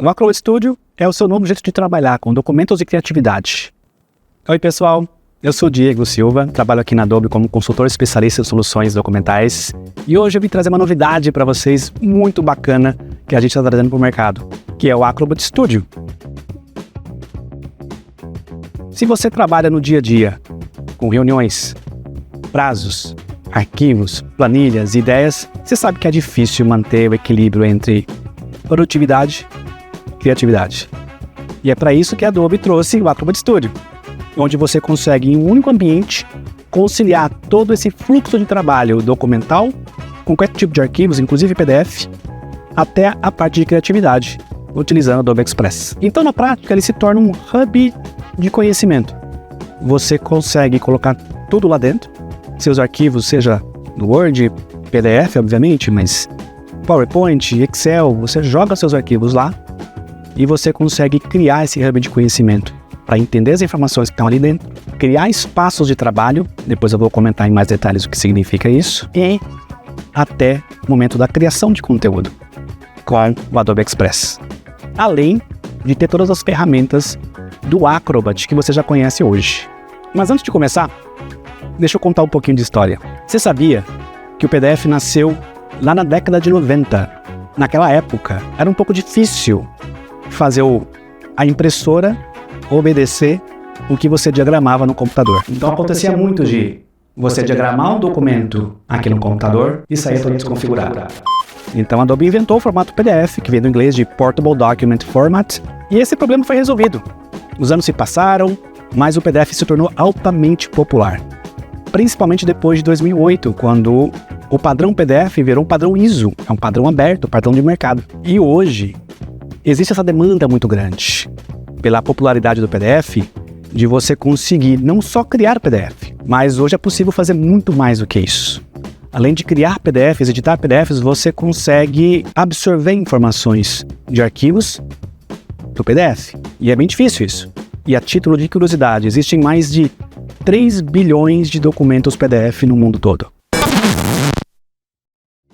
O Acrobat Studio é o seu novo jeito de trabalhar com documentos e criatividade. Oi pessoal, eu sou Diego Silva, trabalho aqui na Adobe como consultor especialista em soluções documentais e hoje eu vim trazer uma novidade para vocês muito bacana que a gente está trazendo para o mercado, que é o Acrobat Studio. Se você trabalha no dia a dia com reuniões, prazos, arquivos, planilhas, ideias, você sabe que é difícil manter o equilíbrio entre produtividade e criatividade. E é para isso que a Adobe trouxe o Acrobat Studio, onde você consegue, em um único ambiente, conciliar todo esse fluxo de trabalho documental, com qualquer tipo de arquivos, inclusive PDF, até a parte de criatividade, utilizando o Adobe Express. Então, na prática, ele se torna um hub de conhecimento. Você consegue colocar tudo lá dentro, seus arquivos, seja no Word, PDF, obviamente, mas PowerPoint, Excel, você joga seus arquivos lá e você consegue criar esse hub de conhecimento para entender as informações que estão ali dentro, criar espaços de trabalho, depois eu vou comentar em mais detalhes o que significa isso, e até o momento da criação de conteúdo com o Adobe Express. Além de ter todas as ferramentas do Acrobat que você já conhece hoje. Mas antes de começar, deixa eu contar um pouquinho de história. Você sabia que o PDF nasceu lá na década de 90? Naquela época, era um pouco difícil fazer a impressora obedecer o que você diagramava no computador. Então acontecia muito de você diagramar um documento aqui no computador e sair todo desconfigurado. Então a Adobe inventou o formato PDF, que vem do inglês de Portable Document Format, e esse problema foi resolvido. Os anos se passaram, mas o PDF se tornou altamente popular. Principalmente depois de 2008, quando o padrão PDF virou um padrão ISO, é um padrão aberto, padrão de mercado. E hoje, existe essa demanda muito grande, pela popularidade do PDF, de você conseguir não só criar PDF, mas hoje é possível fazer muito mais do que isso. Além de criar PDFs, editar PDFs, você consegue absorver informações de arquivos do PDF. E é bem difícil isso. E a título de curiosidade, existem mais de 3 bilhões de documentos PDF no mundo todo.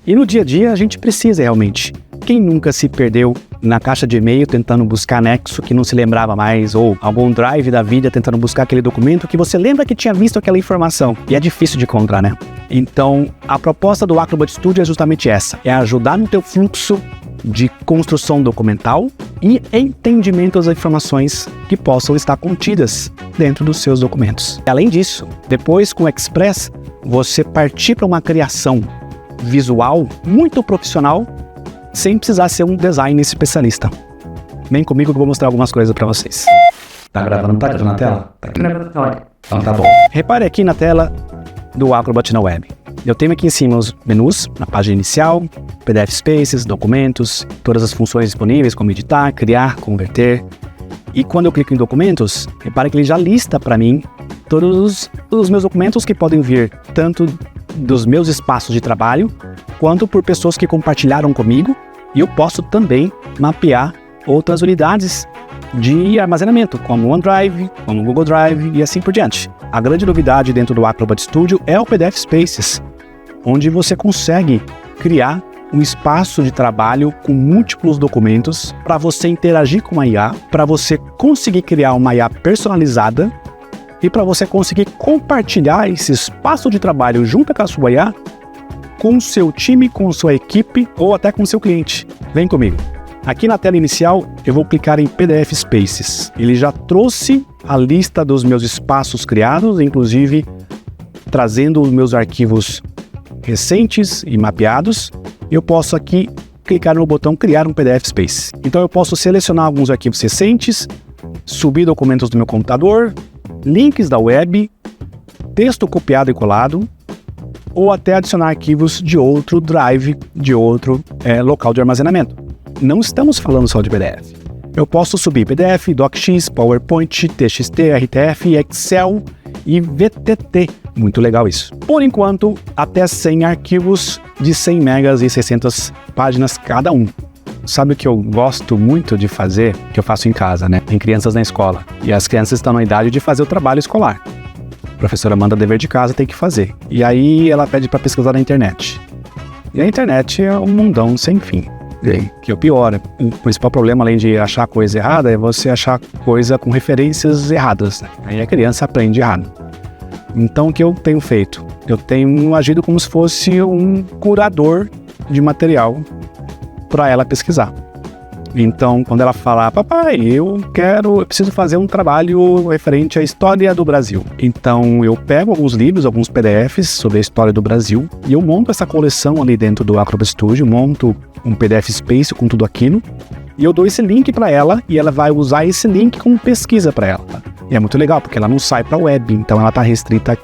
E no dia a dia a gente precisa realmente. Quem nunca se perdeu na caixa de e-mail tentando buscar anexo que não se lembrava mais, ou algum drive da vida tentando buscar aquele documento que você lembra que tinha visto aquela informação, e é difícil de encontrar, né? Então, a proposta do Acrobat Studio é justamente essa, é ajudar no teu fluxo de construção documental e entendimento das informações que possam estar contidas dentro dos seus documentos. Além disso, depois com o Express, você partir para uma criação visual muito profissional, sem precisar ser um design especialista. Vem comigo que eu vou mostrar algumas coisas para vocês. Tá gravando? Tá gravando na tela? Tá gravando. Então tá bom. Repare aqui na tela do Acrobat na web. Eu tenho aqui em cima os menus, na página inicial, PDF Spaces, documentos, todas as funções disponíveis, como editar, criar, converter. E quando eu clico em documentos, repare que ele já lista para mim todos os meus documentos que podem vir tanto dos meus espaços de trabalho, quanto por pessoas que compartilharam comigo, e eu posso também mapear outras unidades de armazenamento, como o OneDrive, como o Google Drive e assim por diante. A grande novidade dentro do Acrobat Studio é o PDF Spaces, onde você consegue criar um espaço de trabalho com múltiplos documentos para você interagir com a IA, para você conseguir criar uma IA personalizada e para você conseguir compartilhar esse espaço de trabalho junto com a sua IA com o seu time, com sua equipe ou até com o seu cliente. Vem comigo. Aqui na tela inicial eu vou clicar em PDF Spaces. Ele já trouxe a lista dos meus espaços criados, inclusive trazendo os meus arquivos recentes e mapeados. Eu posso aqui clicar no botão criar um PDF Space. Então eu posso selecionar alguns arquivos recentes, subir documentos do meu computador, links da web, texto copiado e colado, ou até adicionar arquivos de outro drive, de outro local de armazenamento. Não estamos falando só de PDF. Eu posso subir PDF, DocX, PowerPoint, TXT, RTF, Excel e VTT. Muito legal isso. Por enquanto, até 100 arquivos de 100 megas e 600 páginas cada um. Sabe o que eu gosto muito de fazer, que eu faço em casa, né? Tem crianças na escola e as crianças estão na idade de fazer o trabalho escolar. A professora manda dever de casa, tem que fazer. E aí ela pede para pesquisar na internet. E a internet é um mundão sem fim. Que é o pior. O principal problema, além de achar coisa errada, é você achar coisa com referências erradas, né? Aí a criança aprende errado. Então, o que eu tenho feito? Eu tenho agido como se fosse um curador de material para ela pesquisar. Então, quando ela falar, papai, eu preciso fazer um trabalho referente à história do Brasil. Então, eu pego alguns livros, alguns PDFs sobre a história do Brasil e eu monto essa coleção ali dentro do Acrobat Studio, monto um PDF Space com tudo aquilo e eu dou esse link para ela e ela vai usar esse link como pesquisa para ela. E é muito legal, porque ela não sai para a web, então ela está restrita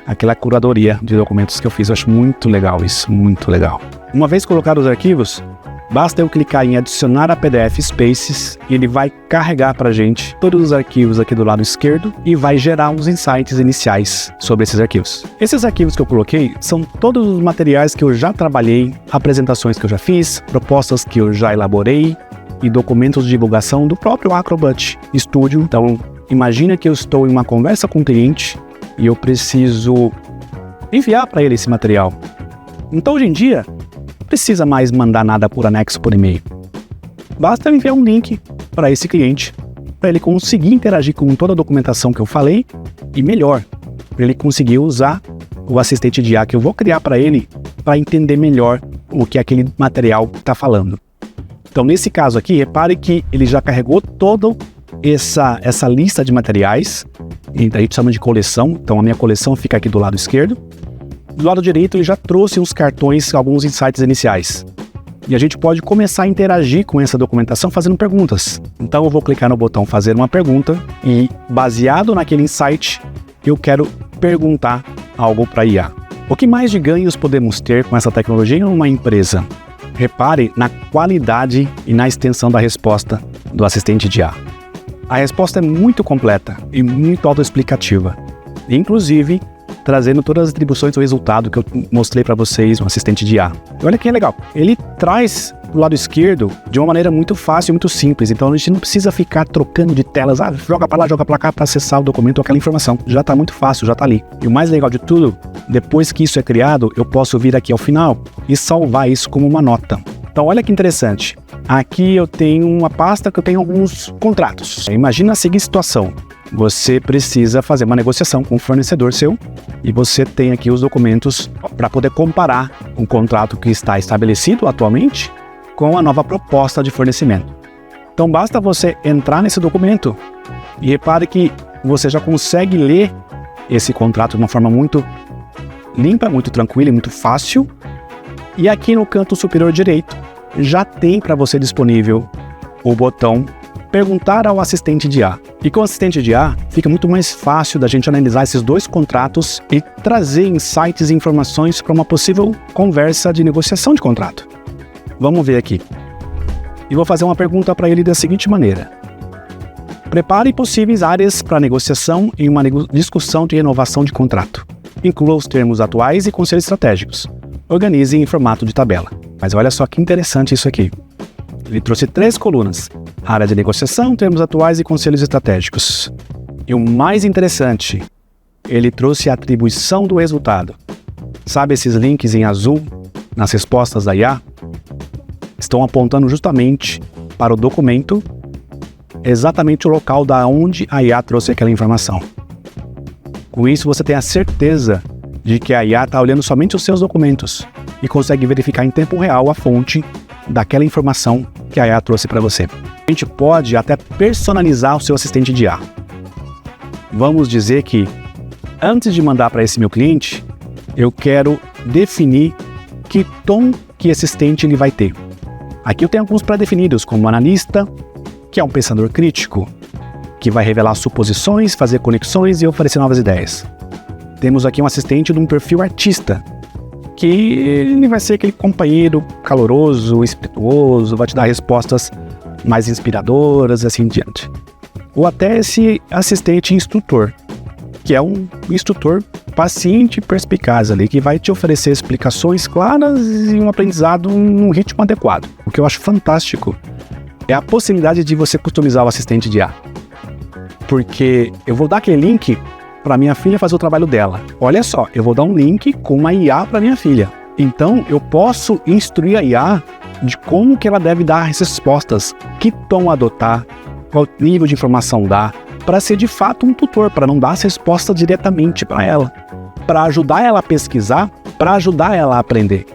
àquela curadoria de documentos que eu fiz. Eu acho muito legal isso, muito legal. Uma vez colocados os arquivos, basta eu clicar em adicionar a PDF Spaces e ele vai carregar para a gente todos os arquivos aqui do lado esquerdo e vai gerar uns insights iniciais sobre esses arquivos. Esses arquivos que eu coloquei são todos os materiais que eu já trabalhei, apresentações que eu já fiz, propostas que eu já elaborei e documentos de divulgação do próprio Acrobat Studio. Então, imagina que eu estou em uma conversa com o cliente e eu preciso enviar para ele esse material. Então, hoje em dia, não precisa mais mandar nada por anexo por e-mail. Basta enviar um link para esse cliente, para ele conseguir interagir com toda a documentação que eu falei e melhor, para ele conseguir usar o assistente de IA que eu vou criar para ele para entender melhor o que aquele material está falando. Então, nesse caso aqui, repare que ele já carregou toda essa lista de materiais, a gente chama de coleção, então a minha coleção fica aqui do lado esquerdo. Do lado direito ele já trouxe uns cartões, alguns insights iniciais. E a gente pode começar a interagir com essa documentação fazendo perguntas. Então eu vou clicar no botão fazer uma pergunta e baseado naquele insight, eu quero perguntar algo para a IA. O que mais de ganhos podemos ter com essa tecnologia em uma empresa? Repare na qualidade e na extensão da resposta do assistente de IA. A resposta é muito completa e muito autoexplicativa. Inclusive, trazendo todas as atribuições do resultado que eu mostrei para vocês no assistente de IA. E olha que legal, ele traz do lado esquerdo de uma maneira muito fácil e muito simples, então a gente não precisa ficar trocando de telas, joga para lá, joga para cá para acessar o documento ou aquela informação. Já está muito fácil, já está ali. E o mais legal de tudo, depois que isso é criado, eu posso vir aqui ao final e salvar isso como uma nota. Então olha que interessante, aqui eu tenho uma pasta que eu tenho alguns contratos. Imagina a seguinte situação. Você precisa fazer uma negociação com um fornecedor seu e você tem aqui os documentos para poder comparar um contrato que está estabelecido atualmente com a nova proposta de fornecimento. Então basta você entrar nesse documento e repare que você já consegue ler esse contrato de uma forma muito limpa, muito tranquila e muito fácil. E aqui no canto superior direito já tem para você disponível o botão perguntar ao assistente de IA. E com o assistente de IA, fica muito mais fácil da gente analisar esses dois contratos e trazer insights e informações para uma possível conversa de negociação de contrato. Vamos ver aqui. E vou fazer uma pergunta para ele da seguinte maneira. Prepare possíveis áreas para negociação em uma discussão de renovação de contrato. Inclua os termos atuais e conselhos estratégicos. Organize em formato de tabela. Mas olha só que interessante isso aqui. Ele trouxe 3 colunas. Área de negociação, termos atuais e conselhos estratégicos. E o mais interessante, ele trouxe a atribuição do resultado. Sabe esses links em azul nas respostas da IA? Estão apontando justamente para o documento, exatamente o local da onde a IA trouxe aquela informação. Com isso, você tem a certeza de que a IA está olhando somente os seus documentos e consegue verificar em tempo real a fonte daquela informação que a IA trouxe para você. A gente pode até personalizar o seu assistente de IA. Vamos dizer que, antes de mandar para esse meu cliente, eu quero definir que tom que esse assistente ele vai ter. Aqui eu tenho alguns pré-definidos, como analista, que é um pensador crítico, que vai revelar suposições, fazer conexões e oferecer novas ideias. Temos aqui um assistente de um perfil artista, que ele vai ser aquele companheiro caloroso, espirituoso, vai te dar respostas mais inspiradoras e assim em diante. Ou até esse assistente instrutor, que é um instrutor paciente e perspicaz ali, que vai te oferecer explicações claras e um aprendizado num ritmo adequado. O que eu acho fantástico é a possibilidade de você customizar o assistente de IA. Porque eu vou dar aquele link para minha filha fazer o trabalho dela. Olha só, eu vou dar um link com uma IA para minha filha. Então, eu posso instruir a IA de como que ela deve dar as respostas, que tom adotar, qual nível de informação dar, para ser de fato um tutor, para não dar as respostas diretamente para ela, para ajudar ela a pesquisar, para ajudar ela a aprender.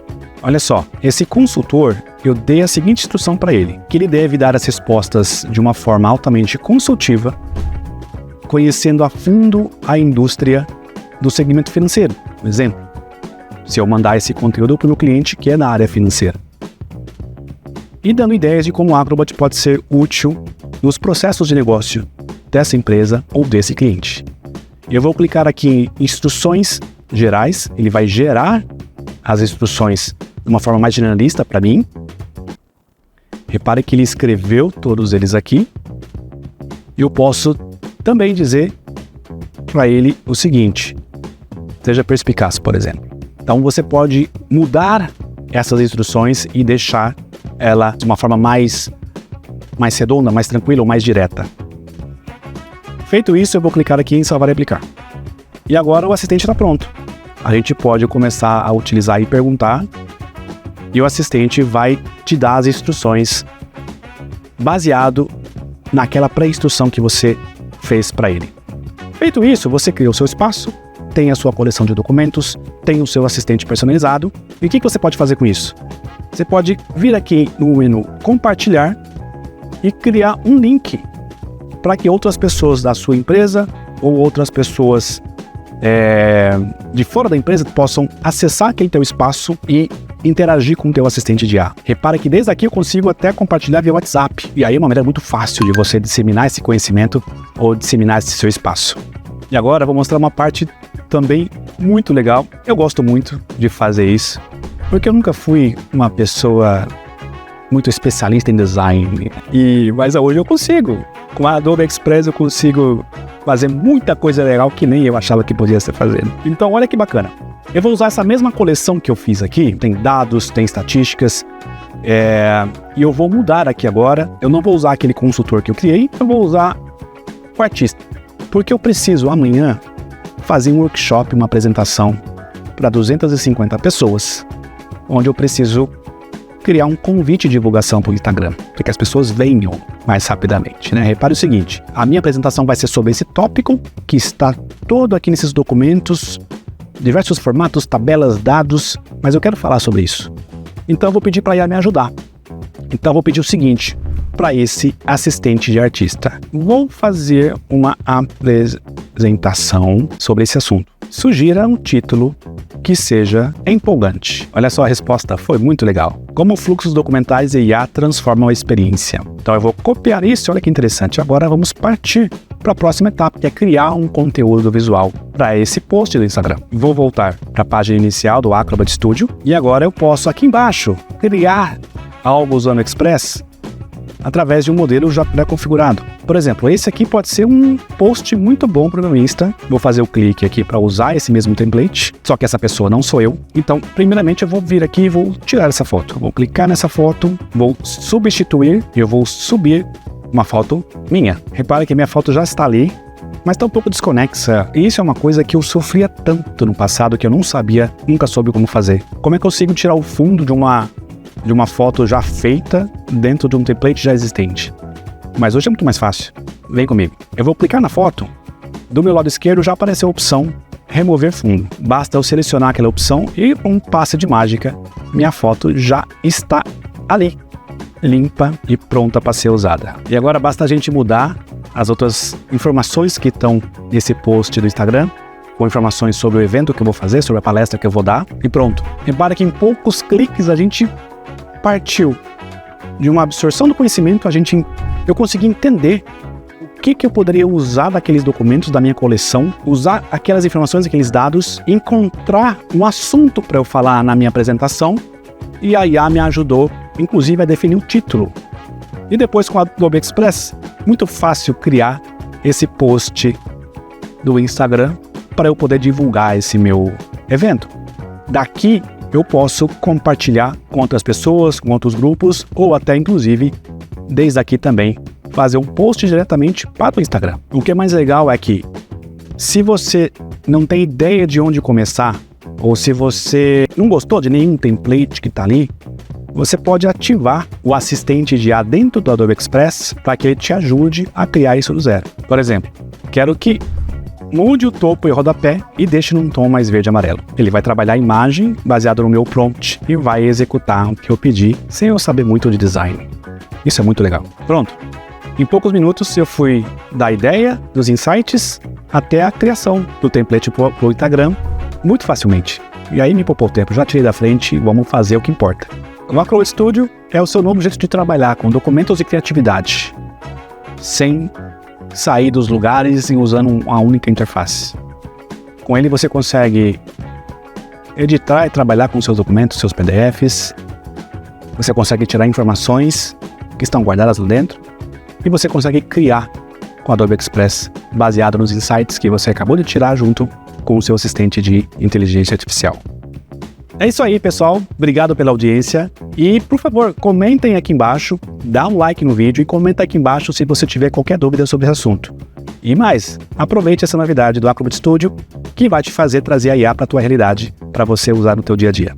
Olha só, esse consultor, eu dei a seguinte instrução para ele, que ele deve dar as respostas de uma forma altamente consultiva, conhecendo a fundo a indústria do segmento financeiro. Por exemplo, se eu mandar esse conteúdo para o meu cliente que é da área financeira. E dando ideias de como o Acrobat pode ser útil nos processos de negócio dessa empresa ou desse cliente. Eu vou clicar aqui em instruções gerais, ele vai gerar as instruções de uma forma mais generalista para mim. Repare que ele escreveu todos eles aqui. Eu posso também dizer para ele o seguinte: seja perspicaz, por exemplo. Então você pode mudar essas instruções e deixar ela de uma forma mais redonda, mais tranquila ou mais direta. Feito isso, eu vou clicar aqui em salvar e aplicar. E agora o assistente está pronto. A gente pode começar a utilizar e perguntar, e o assistente vai te dar as instruções baseado naquela pré-instrução que você fez para ele. Feito isso, você cria o seu espaço, tem a sua coleção de documentos, tem o seu assistente personalizado. E o que você pode fazer com isso? Você pode vir aqui no menu compartilhar e criar um link para que outras pessoas da sua empresa ou outras pessoas de fora da empresa possam acessar aquele teu espaço e interagir com o teu assistente de IA. Repara que desde aqui eu consigo até compartilhar via WhatsApp. E aí é uma maneira muito fácil de você disseminar esse conhecimento ou disseminar esse seu espaço. E agora eu vou mostrar uma parte também muito legal. Eu gosto muito de fazer isso, porque eu nunca fui uma pessoa muito especialista em design. Mas hoje eu consigo. Com a Adobe Express eu consigo fazer muita coisa legal que nem eu achava que podia ser fazendo. Então olha que bacana. Eu vou usar essa mesma coleção que eu fiz aqui. Tem dados, tem estatísticas. E eu vou mudar aqui agora. Eu não vou usar aquele consultor que eu criei. Eu vou usar o artista. Porque eu preciso amanhã fazer um workshop, uma apresentação para 250 pessoas, onde eu preciso criar um convite de divulgação para o Instagram, para que as pessoas venham mais rapidamente, né? Repare o seguinte, a minha apresentação vai ser sobre esse tópico, que está todo aqui nesses documentos, diversos formatos, tabelas, dados, mas eu quero falar sobre isso. Então eu vou pedir para a IA me ajudar. Então eu vou pedir o seguinte, para esse assistente de artista. Vou fazer uma apresentação sobre esse assunto. Sugira um título que seja empolgante. Olha só a resposta, foi muito legal. Como fluxos documentais e IA transformam a experiência. Então eu vou copiar isso, olha que interessante. Agora vamos partir para a próxima etapa, que é criar um conteúdo visual para esse post do Instagram. Vou voltar para a página inicial do Acrobat Studio e agora eu posso aqui embaixo criar algo usando o Express através de um modelo já pré-configurado. Por exemplo, esse aqui pode ser um post muito bom para o meu Insta. Vou fazer o clique aqui para usar esse mesmo template, só que essa pessoa não sou eu. Então, primeiramente eu vou vir aqui e vou tirar essa foto. Vou clicar nessa foto, vou substituir e eu vou subir uma foto minha. Repara que minha foto já está ali, mas está um pouco desconexa. E isso é uma coisa que eu sofria tanto no passado que eu não sabia, nunca soube como fazer. Como é que eu consigo tirar o fundo de uma foto já feita dentro de um template já existente? Mas hoje é muito mais fácil. Vem comigo. Eu vou clicar na foto. Do meu lado esquerdo já apareceu a opção remover fundo. Basta eu selecionar aquela opção e com um passe de mágica, minha foto já está ali, limpa e pronta para ser usada. E agora basta a gente mudar as outras informações que estão nesse post do Instagram, com informações sobre o evento que eu vou fazer, sobre a palestra que eu vou dar, e pronto. Repara que em poucos cliques a gente partiu de uma absorção do conhecimento, eu consegui entender o que eu poderia usar daqueles documentos da minha coleção, usar aquelas informações, aqueles dados, encontrar um assunto para eu falar na minha apresentação, e a IA me ajudou, inclusive, a definir o título. E depois, com a Adobe Express, muito fácil criar esse post do Instagram para eu poder divulgar esse meu evento. Daqui, eu posso compartilhar com outras pessoas, com outros grupos, ou até, inclusive, desde aqui também, fazer um post diretamente para o Instagram. O que é mais legal é que, se você não tem ideia de onde começar, ou se você não gostou de nenhum template que está ali, você pode ativar o assistente de IA dentro do Adobe Express para que ele te ajude a criar isso do zero. Por exemplo, quero que mude o topo e o rodapé e deixe num tom mais verde e amarelo. Ele vai trabalhar a imagem baseado no meu prompt e vai executar o que eu pedi sem eu saber muito de design. Isso é muito legal. Pronto. Em poucos minutos eu fui da ideia, dos insights, até a criação do template para o Instagram muito facilmente. E aí me poupou o tempo, já tirei da frente e vamos fazer o que importa. O Acrobat Studio é o seu novo jeito de trabalhar com documentos e criatividade, sem sair dos lugares e usando uma única interface. Com ele você consegue editar e trabalhar com seus documentos, seus PDFs, você consegue tirar informações que estão guardadas lá dentro e você consegue criar com o Adobe Express baseado nos insights que você acabou de tirar junto com o seu assistente de inteligência artificial. É isso aí, pessoal. Obrigado pela audiência. E, por favor, comentem aqui embaixo, dá um like no vídeo e comenta aqui embaixo se você tiver qualquer dúvida sobre esse assunto. E mais, aproveite essa novidade do Acrobat Studio que vai te fazer trazer a IA para a tua realidade, para você usar no teu dia a dia.